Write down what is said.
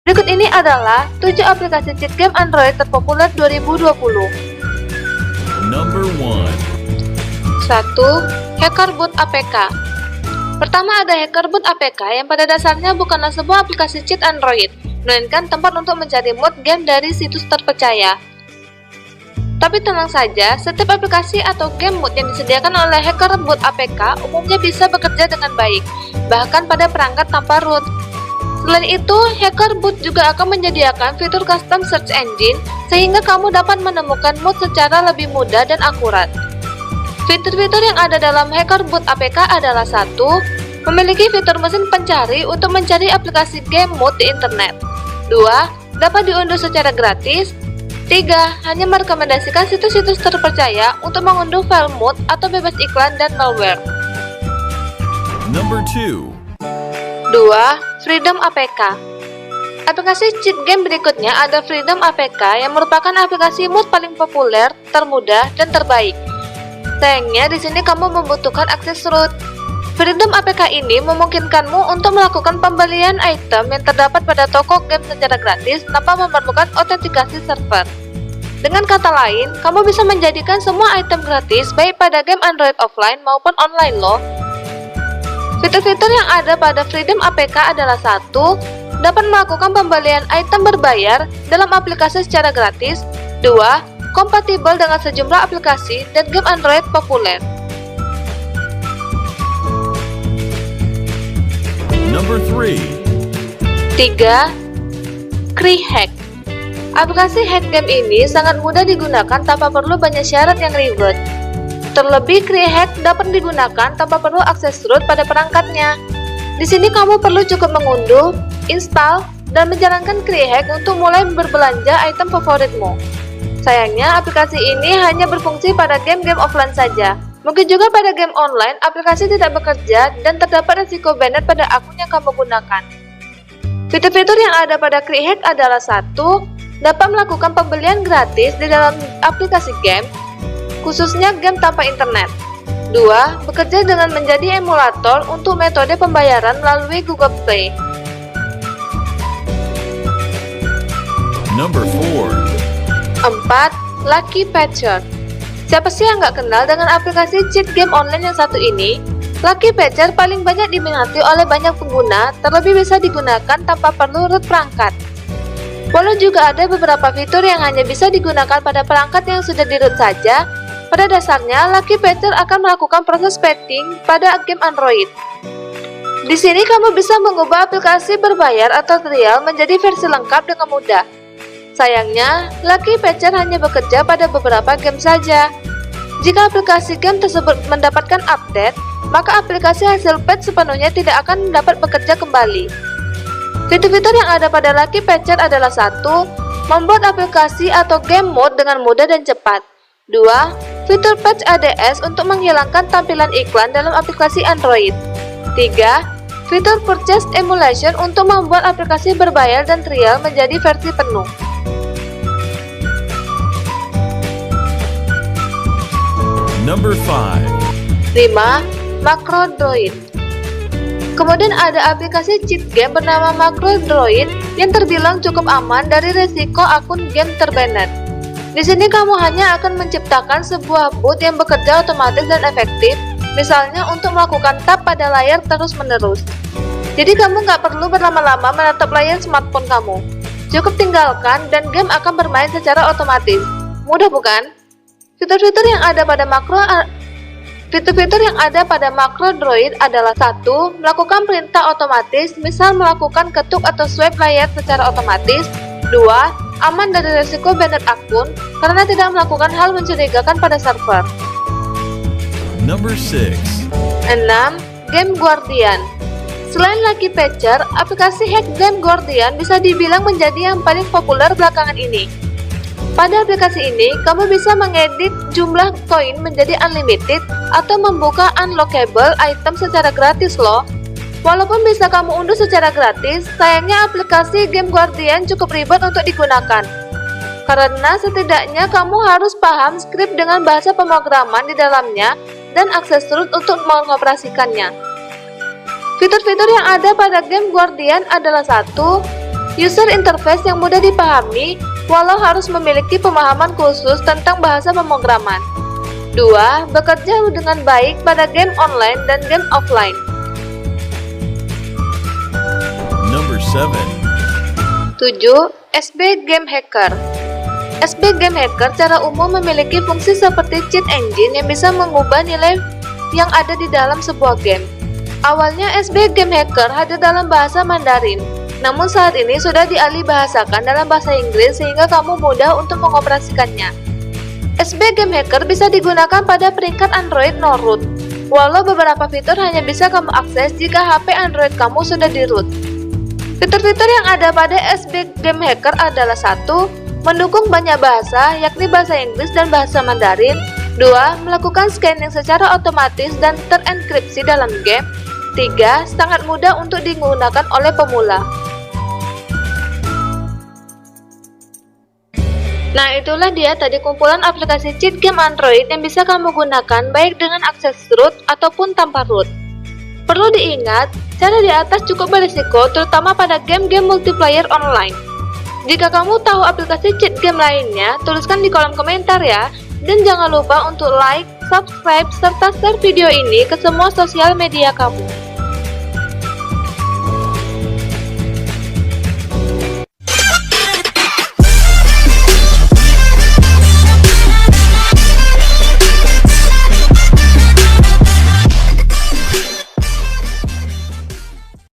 Berikut ini adalah 7 aplikasi cheat game Android terpopuler 2020. Number 1. 1. HackerBoot APK. Pertama ada HackerBoot APK yang pada dasarnya bukanlah sebuah aplikasi cheat Android, melainkan tempat untuk mencari mod game dari situs terpercaya. Tapi tenang saja, setiap aplikasi atau game mod yang disediakan oleh HackerBoot APK umumnya bisa bekerja dengan baik, bahkan pada perangkat tanpa root. Selain itu, HackerBoot juga akan menyediakan fitur custom search engine sehingga kamu dapat menemukan mod secara lebih mudah dan akurat. Fitur-fitur yang ada dalam HackerBoot APK adalah 1. Memiliki fitur mesin pencari untuk mencari aplikasi game mod di internet. 2. Dapat diunduh secara gratis. 3. Hanya merekomendasikan situs-situs terpercaya untuk mengunduh file mod atau bebas iklan dan malware. Number 2. 2. Freedom APK. Aplikasi cheat game berikutnya ada Freedom APK yang merupakan aplikasi mod paling populer, termudah, dan terbaik. Sayangnya di sini kamu membutuhkan akses root. Freedom APK ini memungkinkanmu untuk melakukan pembelian item yang terdapat pada toko game secara gratis tanpa memerlukan autentikasi server. Dengan kata lain, kamu bisa menjadikan semua item gratis baik pada game Android offline maupun online loh. Fitur-fitur yang ada pada Freedom APK adalah 1. Dapat melakukan pembelian item berbayar dalam aplikasi secara gratis. 2. Kompatibel dengan sejumlah aplikasi dan game Android populer. Number 3. 3. CreeHack. Aplikasi hack game ini sangat mudah digunakan tanpa perlu banyak syarat yang ribet. Terlebih, CreeHack dapat digunakan tanpa perlu akses root pada perangkatnya. Di sini kamu perlu cukup mengunduh, install, dan menjalankan CreeHack untuk mulai berbelanja item favoritmu. Sayangnya, aplikasi ini hanya berfungsi pada game-game offline saja. Mungkin juga pada game online, aplikasi tidak bekerja dan terdapat risiko banned pada akun yang kamu gunakan. Fitur-fitur yang ada pada CreeHack adalah 1. Dapat melakukan pembelian gratis di dalam aplikasi game, khususnya game tanpa internet. 2. Bekerja dengan menjadi emulator untuk metode pembayaran melalui Google Play. Number 4. 4. Lucky Patcher. Siapa sih yang nggak kenal dengan aplikasi cheat game online yang satu ini? Lucky Patcher paling banyak diminati oleh banyak pengguna, terlebih bisa digunakan tanpa perlu root perangkat. Walau juga ada beberapa fitur yang hanya bisa digunakan pada perangkat yang sudah di-root saja, pada dasarnya Lucky Patcher akan melakukan proses patching pada game Android. Di sini kamu bisa mengubah aplikasi berbayar atau trial menjadi versi lengkap dengan mudah. Sayangnya, Lucky Patcher hanya bekerja pada beberapa game saja. Jika aplikasi game tersebut mendapatkan update, maka aplikasi hasil patch sepenuhnya tidak akan dapat bekerja kembali. Fitur-fitur yang ada pada Lucky Patcher adalah 1. Membuat aplikasi atau game mode dengan mudah dan cepat. 2. Fitur patch ADS untuk menghilangkan tampilan iklan dalam aplikasi Android. 3. Fitur purchase emulation untuk membuat aplikasi berbayar dan trial menjadi versi penuh. Number 5. 5. MacroDroid. Kemudian ada aplikasi cheat game bernama MacroDroid yang terbilang cukup aman dari resiko akun game terbanned. Di sini kamu hanya akan menciptakan sebuah boot yang bekerja otomatis dan efektif, misalnya untuk melakukan tap pada layar terus-menerus. Jadi kamu nggak perlu berlama-lama menatap layar smartphone kamu. Cukup tinggalkan dan game akan bermain secara otomatis. Mudah bukan? Fitur-fitur yang ada pada MacroDroid adalah 1. Melakukan perintah otomatis, misal melakukan ketuk atau swipe layar secara otomatis. 2. Aman dari resiko banned akun karena tidak melakukan hal mencurigakan pada server. Number 6. 6. Game Guardian. Selain Lucky Patcher, aplikasi hack Game Guardian bisa dibilang menjadi yang paling populer belakangan ini. Pada aplikasi ini, kamu bisa mengedit jumlah koin menjadi unlimited atau membuka unlockable item secara gratis loh. Walaupun bisa kamu unduh secara gratis, sayangnya aplikasi Game Guardian cukup ribet untuk digunakan. Karena setidaknya kamu harus paham skrip dengan bahasa pemrograman di dalamnya dan akses root untuk mengoperasikannya. Fitur-fitur yang ada pada Game Guardian adalah 1. User interface yang mudah dipahami, walau harus memiliki pemahaman khusus tentang bahasa pemrograman. 2. Bekerja dengan baik pada game online dan game offline. Number 7. 7. SB Game Hacker. SB Game Hacker secara umum memiliki fungsi seperti cheat engine yang bisa mengubah nilai yang ada di dalam sebuah game. Awalnya SB Game Hacker hadir dalam bahasa Mandarin, namun saat ini sudah dialih bahasakan dalam bahasa Inggris sehingga kamu mudah untuk mengoperasikannya. SB Game Hacker bisa digunakan pada peringkat Android no root, walau beberapa fitur hanya bisa kamu akses jika HP Android kamu sudah di root. Fitur-fitur yang ada pada SB Game Hacker adalah 1. Mendukung banyak bahasa, yakni bahasa Inggris dan bahasa Mandarin. 2. Melakukan scanning secara otomatis dan terenkripsi dalam game. 3. Sangat mudah untuk digunakan oleh pemula. Nah, itulah dia tadi kumpulan aplikasi cheat game Android yang bisa kamu gunakan baik dengan akses root ataupun tanpa root. Perlu diingat, cara di atas cukup berisiko terutama pada game-game multiplayer online. Jika kamu tahu aplikasi cheat game lainnya, tuliskan di kolom komentar ya. Dan jangan lupa untuk like, subscribe, serta share video ini ke semua sosial media kamu.